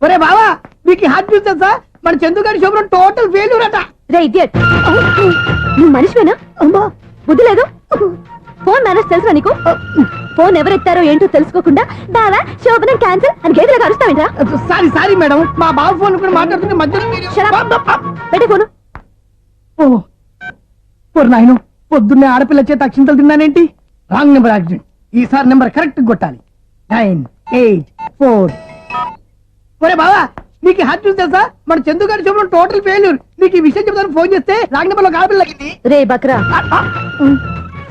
ఒరే బావా మీకు హార్ట్ చూసా మన చందుగారి శుభ్రం టోటల్ ఫెయిల్యూర్ అట. రే ఇడియట్, నువ్వు మనిషివేనా? అమ్మా బుద్ధి లేదు. ఫోన్ మేనేజ్ తెలుసా నీకు? ఫోన్ ఎవరెత్తారో ఏంటో తెలుసుకోకుండా బావా శోభనం క్యాన్సిల్ అని గేదెలకు అరుస్తావేంట్రా? సారీ మేడం, మా బావ ఫోన్ కూడా మాట్లాడుతుంటే మధ్యలో పెట్టే ఫోను. నాయను పొద్దున్నే ఆడపిల్ల చేత అక్షింతలు తిన్నానేంటి? Wrong number accident. ఈసారి నెంబర్ కరెక్ట్ కొట్టాలి. 984. ఒరే బావా నీకు హార్ట్ చూసి తెలుసా మన చందుగారి శుభ్రం టోటల్ ఫెయిల్యూర్. నీకు ఈ విషయం చెప్తాను ఫోన్ చేస్తే రాంగ్ నెంబర్ లో ఆడపిల్లకి. రే బక్రా,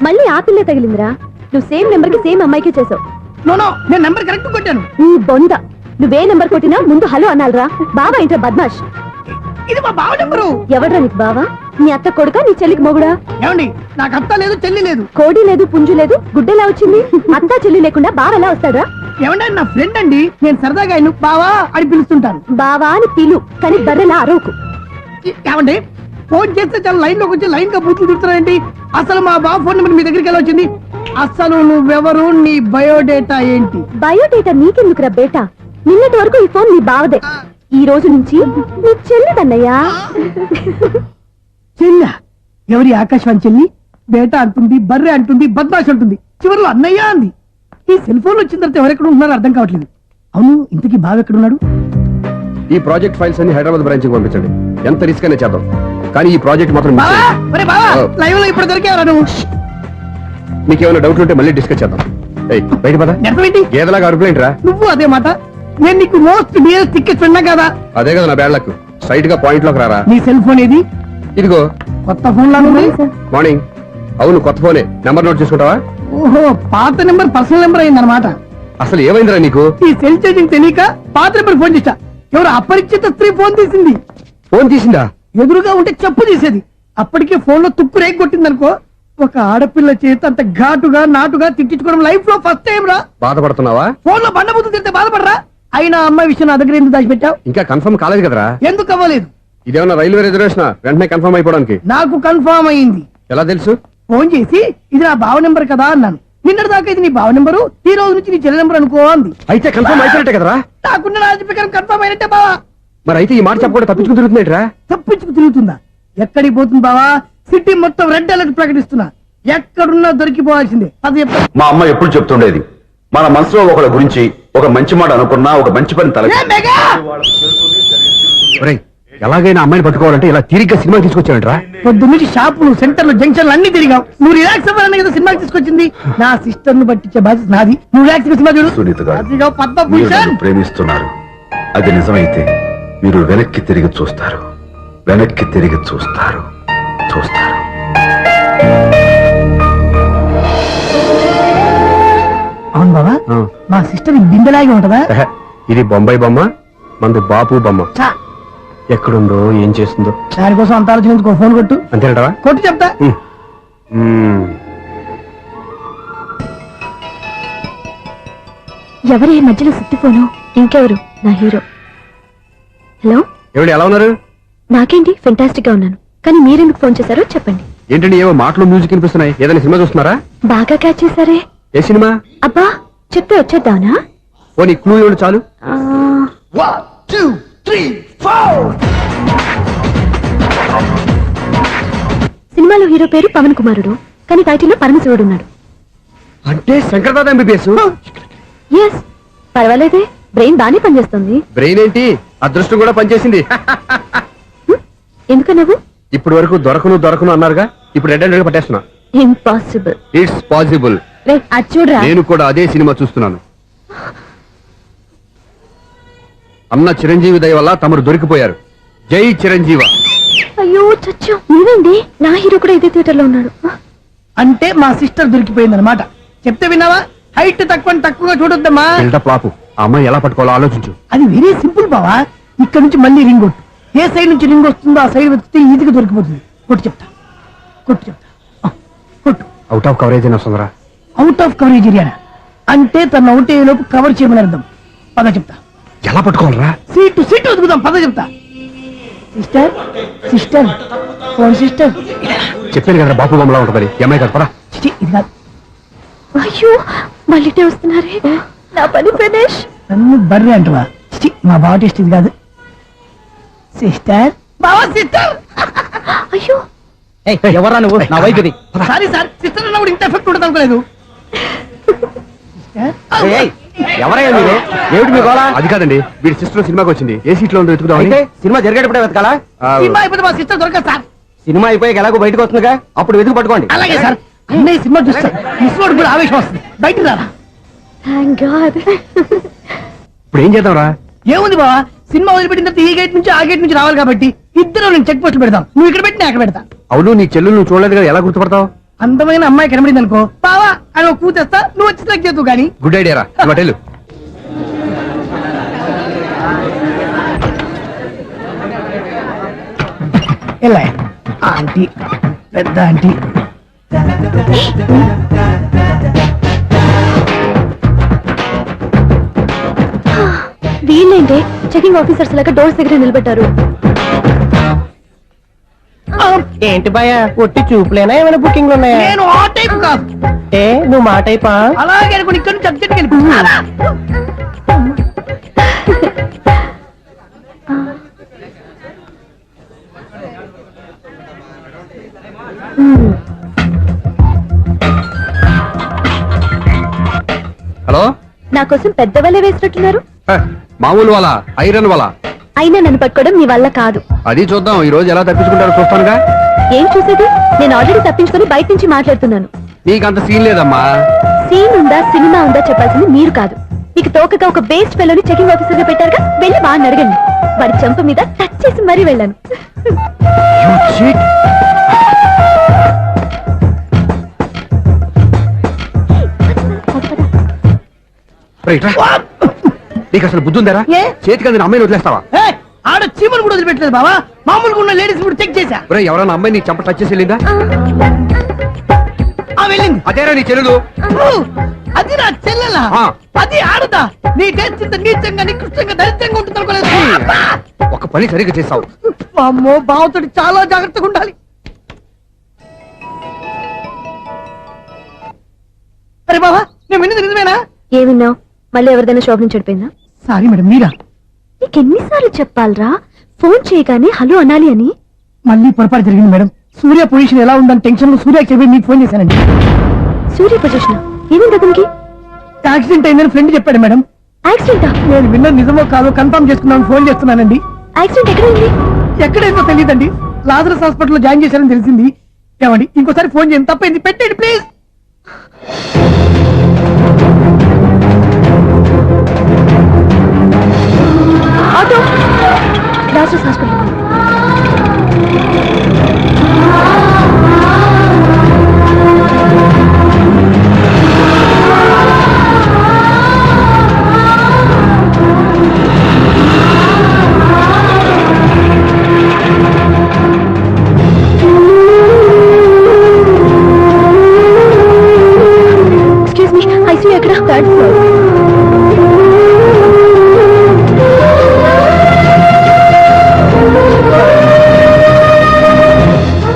మళ్ళీ ఆ పిల్ల తగిలిందిరా. నువ్వు సేమ్ నెంబర్ కి సేమ్ అమ్మాయికి చేసావు. నో నేను నెంబర్ కరెక్ట్ కొట్టాను. నీ బొంద, నువ్వే నెంబర్ కొట్టినా ముందు హలో అనాలిరా. బావా ఏంట్రా బద్మాష్? ఇది మా బావ నెంబరు. ఎవడ్రా నీకు బావా? నీ అత్త కొడుక, నీ చెల్లికి మొగుడా? ఏమండి నాకు అత్త లేదు చెల్లి లేదు. కోడి లేదు పుంజు లేదు, గుడ్డెలా వచ్చింది? అత్త చెల్లి లేకుండా బావ ఎలా వస్తాడా? ఏమండి నా ఫ్రెండ్ అండి, నేను సరదాగా ఆయన బావా అని పిలుస్తుంటాను. బావా అని పిలు, కానీ బర్రెలా అరవకు. ఏమండి ఫోన్ చేస్తే చాలా లైన్ లోకి వచ్చి లైన్ గా బూతులు తిడుతున్నాయండి. అసలు మా బావ ఫోన్ నెంబర్ మీ దగ్గరికి ఎలా వచ్చింది? అసలు నువ్వెవరు, నీ బయోడేటా ఏంటి? బయోడేటా నీకెందుకురా బేటా? నిన్నటి వరకు ఈ ఫోన్ నీ బావదే, ఈ రోజు నుంచి నీ చెల్లిదన్నయ్యా. చెల్లి ఎవరి? ఆకాశవాణి చెల్లి. బేటా అంటుంది, బర్రె అంటుంది, బద్మాష్ అంటుంది, చివరిలో అన్నయ్య అంది. ఈ సెల్ ఫోన్ వచ్చిన తర్వాత ఎవరెక్కడ ఉంటున్నారో అర్థం కావట్లేదు. అవును ఇంతకీ బావ ఎక్కడున్నాడు? ఈ ప్రాజెక్ట్ ఫైల్స్ అన్ని హైదరాబాద్ బ్రాంచ్ కి పంపించండి. ఎంత రిస్క్ అనే చేద్దాం, కానీ ఈ ప్రాజెక్ట్ మాత్రం లైవ్ లో ఇప్పుడు దొరికేవరా నువ్వు? నీకేమైనా డౌట్ ఉంటే మళ్ళీ డిస్కస్ చేద్దాం. బయట పద. ఏదలాగా అరుపులేంట్రా? నువ్వు అదే మాట. నేను నీకు మోస్ట్ డియరెస్ట్ టికెట్ విన్నా కదా. అదే కదా నా బ్యాడ్ లక్. స్ట్రైట్ గా పాయింట్ లోకి రారా. నీ సెల్ ఫోన్ ఏది? ఇదిగో కొత్త ఫోన్ లా ఉంది. మార్నింగ్. అవును కొత్త ఫోనే. నెంబర్ నోట్ చేసుకుంటావా? ఓహో పాత నెంబర్ పర్సనల్ నెంబర్ అయింది అనమాట. అసలు ఏమైందిరా నీకు? ఈ సెల్ చేసింగ్ తెలియక పాత నెంబర్ ఫోన్ చేశా. ఎవరు అపరిచిత స్త్రీ ఫోన్ తీసింది. ఫోన్ తీసిందా? ఎదురుగా ఉంటే చెప్పు తీసేది. అప్పటికే ఫోన్ లో తుక్కు రేగి కొట్టిందనుకో. ఒక ఆడపిల్ల చేత అంత ఘాటుగా నాటుగా తిట్టించుకోవడం లైఫ్ లో ఫస్ట్ టైం రా. బాధపడుతున్నావా? ఫోన్ లో బండబుద్ధి తింటే బాధపడరా? అయినా అమ్మాయి విషయం నా దగ్గర ఎందుకు దాచిపెట్టావు? ఇంకా కన్ఫర్మ్ కాలేదు కదరా. ఎందుకు అవ్వలేదు? ఇదేమన్నా రైల్వే రిజర్వేషన్? వెంటనే కన్ఫర్మ్ అయిపోవడానికి. నాకు కన్ఫర్మ్ అయింది. ఎలా తెలుసు? ఫోన్ చేసి ఇది నా బావ నెంబర్ కదా అన్నాను. నిన్నటి దాకా ఇది నీ బావ నెంబరు, ఈ రోజు నుంచి నీ చెల్లి నెంబర్ అనుకో అంది. అయితే కన్ఫర్మ్ అయిపోయినట్టే కదరా? నాకున్న రాజపీకరం కన్ఫర్మ్ అయినట్టే బావా. మరి అయితే ఈ మాట చెప్పకుండా తప్పించుకుని తిరుగుతున్నాయిట్రా? తప్పించుకు తిరుగుతుందా? ఎక్కడికి పోతుంది బావా? సిటీ మొత్తం రెడ్ అలర్ట్ ప్రకటిస్తున్నా. ఎక్కడున్నా దొరికిపోవాల్సిందే. అది మా అమ్మ ఎప్పుడు చెప్తుండేది, మన మనసులో ఒకళ్ళ గురించి ఒక మంచి మాట అనుకున్నా ఒక మంచి పని తల. ఎలాగైనా అమ్మాయిని పట్టుకోవాలంటే ఇలా తీరిగ్గా సినిమా తీసుకొచ్చావంట్రా? పొద్దు నుంచి షాపులు, సెంటర్లు, జంక్షన్లు అన్ని తిరిగావు. నువ్వు రిలాక్స్ అవ్వాలని కదా సినిమాకి తీసుకొచ్చింది. నా సిస్టర్ ను పట్టించే బాధ్యత నాది. నువ్వు రిలాక్స్ సినిమా చూడు. సునీత గారు, అదిగో మీరు పద్మభూషణ్. నన్ను ప్రేమిస్తున్నారు. అది నిజమైతే మీరు వెనక్కి తిరిగి చూస్తారు, వెనక్కి తిరిగి చూస్తారు, చూస్తారు. అవును బాబా, మా సిస్టర్ బిందెలాగే ఉంటదా? ఇది బొంబాయి బొమ్మ, మంది బాపు బొమ్మ. చా, ఎక్కడుందో ఏం చేస్తుందో దానికోసం అంత ఆలోచించుకో. ఫోన్ కొట్టు. అంతేనటవా? కొట్టు చెప్తా. ఎవరి మధ్యలో సుత్తి ఫోను? ఇంకెవరు? నా హీరో. హలో, ఎవడు ఎలా ఉన్నారు? నాకేంటి ఫెంటాస్టిక్ గా ఉన్నాను, కానీ మీరెందుకు ఫోన్ చేశారో చెప్పండి. ఏంటండి ఏవో మాటలు మ్యూజిక్ వినిపిస్తున్నాయి? ఏదైనా సినిమా చూస్తున్నారా? బాగా క్యాచ్ చేశారే. ఏ సినిమా? అబ్బా చెప్తే వచ్చేద్దానా? ఓ నీ క్లూ ఇవ్వండి చాలు. 1 2 3 4. సినిమాలో హీరో పేరు పవన్ కుమారుడు, కానీ టైటిల్లో పరమశివుడు ఉన్నాడు. అంటే శంకర్దాద ఎంబీబీఎస్. ఎస్, పర్వాలేదే, బ్రెయిన్ బానే పనిచేస్తుంది. బ్రెయిన్ ఏంటి, అదృష్టం కూడా పనిచేసింది. ఎందుకన్నావు? ఇప్పటి వరకు దొరకను అన్నారుగా, ఇప్పుడు రెడ్ హ్యాండెడ్ గా పట్టేస్తున్నా. ఇంపాసిబుల్. It's possible. అది చూడరా. నేను కూడా అదే సినిమా చూస్తున్నాను. అన్న చిరంజీవి దయ వల్ల తమరు దొరికిపోయారు. జై చిరంజీవ. అయ్యో చచ్చో, నీవేంటి? నా హీరో కూడా ఇదే థియేటర్ లో ఉన్నాడు. అంటే మా సిస్టర్ దొరికిపోయింది అనమాట. చెప్తే విన్నావా? హైట్ తక్కువగా చూడొద్దమ్మా. బిల్డప్ లాపు. ఆ అమ్మాయి ఎలా పట్టుకోవాలో ఆలోచించు. అది వెరీ సింపుల్ బావా. ఇక్కడ నుంచి మళ్ళీ రింగ్ కొట్టు. ఏ సైడ్ నుంచి రింగ్ వస్తుందో ఆ సైడ్ వెతికితే ఈజీగా దొరికిపోతుంది. కొట్టు చెప్తా. కొట్టు. అవుట్ ఆఫ్ కవరేజ్ అయినా వస్తుందిరా. అవుట్ ఆఫ్ కవరేజ్ ఏరియా అంటే తన అవుట్ అయ్యే లోపు కవర్ చేయమని అర్థం. పద చెప్తా. ఎలా పట్టుకోవాలరా? సీటు వెతుకుదాం. పద చెప్తా. Sister phone sister. చెప్పాను కదా బాపు బొమ్మలా ఉంటుందని. అమ్మాయి కదా పదా. ఇది కాదు. అయ్యో మళ్ళీ వస్తున్నారే, నా పని ఫినిష్. నన్ను బర్రె అంటవా? మా బావ టేస్ట్ ఇది కాదు. సిస్టర్, బావా సిస్టర్. అయ్యో ఎవరా నువ్వు? నా వైఫ్ ఇది. సారీ సార్, సిస్టర్ అన్నప్పుడు ఇంత ఎఫెక్ట్ ఉండదు అనుకోలేదు. ఎవరయ్యా మీరు? ఏమిటి మీ గోళ? అది కాదండి, వీడి సిస్టర్ సినిమాకి వచ్చింది. ఏ సీట్ లో ఉందో వెతుకుదామని. అయితే సినిమా జరిగేటప్పుడే వెతకాలా? సినిమా అయిపోతే మా సిస్టర్ దొరకదు సార్. సినిమా అయిపోయి ఎలాగో బయటకు వస్తుందిగా, అప్పుడు వెతుకు పట్టుకోండి. అలాగే సార్. అన్నయ్య సినిమా చూస్తా మిస్లోడ్ కూడా ఆవేశం వస్తుంది. బయటికి రారా. Thank God. ఇప్పుడు ఏం చేద్దాంరా? ఏముంది బావా, సినిమా వదిలిపెట్టిన తర్వాత ఈ గేట్ నుంచి ఆ గేట్ నుంచి రావాలి కాబట్టి ఇద్దరు నేను చెక్ పోస్ట్ పెడతాం. నువ్వు ఇక్కడ పెట్టి నేను అక్కడ పెడతా. అవును, నీ చెల్లు నువ్వు చూడలేదు కదా, ఎలా గుర్తుపడతావు? అందమైన అమ్మాయి కనబడింది అనుకో, బావా అని ఒక కూతేస్తా, నువ్వు వచ్చి సెలెక్ట్ చేద్దు కానీ. గుడ్ ఐడియా రా, హోటల్. ఎలా ఆంటీ, పెద్ద ఆంటీ. వీళ్ళేంటి చెకింగ్ ఆఫీసర్స్ లాగా డోర్స్ దగ్గర నిలబెట్టారు. ఏంటి భయ, ఒట్టి చూపులేనా ఏమైనా బుకింగ్లు ఉన్నాయా? నేను ఆ టైప్ కాదు. ఏ నువ్వు మా టైపా? అలాగే అనుకుని ఇక్కడ నుంచి అర్జెంట్కి వెళ్ళిపో. హలో, నా కోసం పెద్ద వలే వేసినట్టున్నారు. హ, మామూలు వాళ్ళ ఐరన్ వాళ్ళ. అయినా నన్ను పట్టుకోవడం మీ వల్ల కాదు. అది చూద్దాం, ఈ రోజు ఎలా తప్పించుకుంటారో చూస్తానుగా. ఏం చూసేది? నేను ఆల్రెడీ తప్పించుకొని బయట నుంచి మాట్లాడుతున్నాను. నీకంత సీన్ లేదమ్మా. సీన్ ఉందా సినిమా ఉందా చెప్పాల్సింది మీరు కాదు. మీకు తోకగా ఒక బేస్ట్ ఫెలోని చెకింగ్ ఆఫీసర్ గా పెట్టారుగా, వెళ్ళి బాగా అడగండి. వారి చెంప మీద టచ్ చేసి మరీ వెళ్ళాను. You cheat. రైట్ రా. నీకు అసలు బుద్ధి ఉందారా? ఏ? చేతికి అందిన అమ్మాయిని వదిలేస్తావా? ఏయ్, ఆడ చీమలు కూడా వదిలిపెట్టలేదు బావా. మామూలుగా ఉన్న లేడీస్ కూడా చెక్ చేశా. ఒరేయ్, ఎవరైనా అమ్మాయి నీ చంప టచ్ చేసి వెళ్ళిందా? ఆ వెళ్ళింది. అదేరా నీ చెల్లెలు. అది నా చెల్లెలా? ఆ. అది ఆడదా? నీ టేస్ట్ ఇంత నీచంగా నికృష్టంగా దరిద్రంగా ఉంటుంది అనుకోలేదు. ఒక పని సరిగ్గా చేసావు. అమ్మో, బావతోటి చాలా జాగ్రత్తగా ఉండాలి. అరే బావా, నేను విన్నది నిజమేనా? ఏమిన్నావు? మళ్ళీ ఎవరిదైనా షాప్ నుంచి చెడిపోయిందా? సారీ మేడం, మీరా? నీకు ఎన్నిసార్లు చెప్పాలరా ఫోన్ చేయగానే హలో అనాలి అని? మళ్ళీ పొరపాటు జరిగింది మేడం. సూర్య పొజిషన్ ఎలా ఉందని టెన్షన్ లో సూర్య చెప్పి మీకు ఫోన్ చేశానండి. సూర్య పొజిషన్ ఏమైంది అతనికి? యాక్సిడెంట్ అయిందని ఫ్రెండ్ చెప్పాడు మేడం. యాక్సిడెంటా? నేను విన్నది నిజమో కాదో కన్ఫర్మ్ చేసుకున్నాను, ఫోన్ చేస్తున్నానండి. యాక్సిడెంట్ ఎక్కడైంది? ఎక్కడైందో తెలియదండి. లాజరస్ హాస్పిటల్లో జాయిన్ చేశారని తెలిసింది. ఏమండి, ఇంకోసారి ఫోన్ చేయండి, తప్పైంది, పెట్టండి please. Auto Lazarus hospital. Excuse me, ICU ఎక్కడ? Third floor.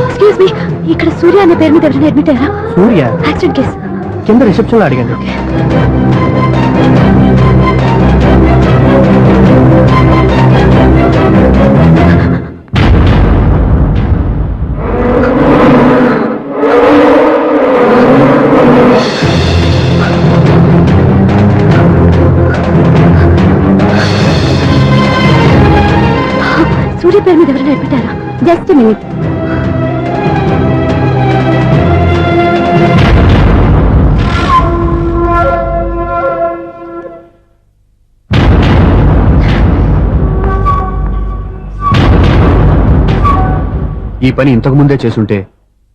ఎక్స్క్యూజ్ మీ, ఇక్కడ సూర్య అనే పేరు మీద ఎవరైనా అడ్మిట్ అయ్యారా? Surya accident case. కింద రిసెప్షన్ లో అడిగాను. సూర్య పేరు మీద ఎవరైనా అడ్మిట్ అయ్యారా? Just minute. ఈ పని ఇంతకు ముందే చేసుంటే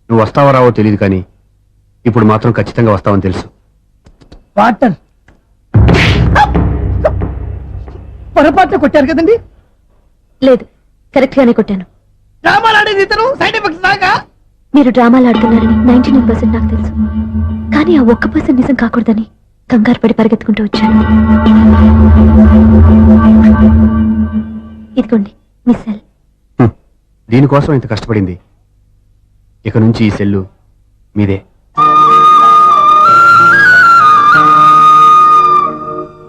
నువ్వు వస్తావో రావో తెలియదు, కానీ ఇప్పుడు మాత్రం ఖచ్చితంగా వస్తావని తెలుసు. వాటర్ పొరపాటున కొట్టారు కదండి. లేదు, కరెక్ట్ గానే కొట్టాను. డ్రామాలు ఆడేది ఇతను, సైడ్ ఎఫెక్ట్స్ దాకా. మీరు డ్రామాలు ఆడుతున్నారని 99% నాకు తెలుసు. కానీ ఆ 1% నిజం కాకూడదని కంగారు పడి పరిగెత్తుకుంటూ వచ్చాను. ఇదిగోండి మీ సెల్. దీనికోసం ఇంత కష్టపడింది. ఇక నుంచి ఈ సెల్లు మీదే.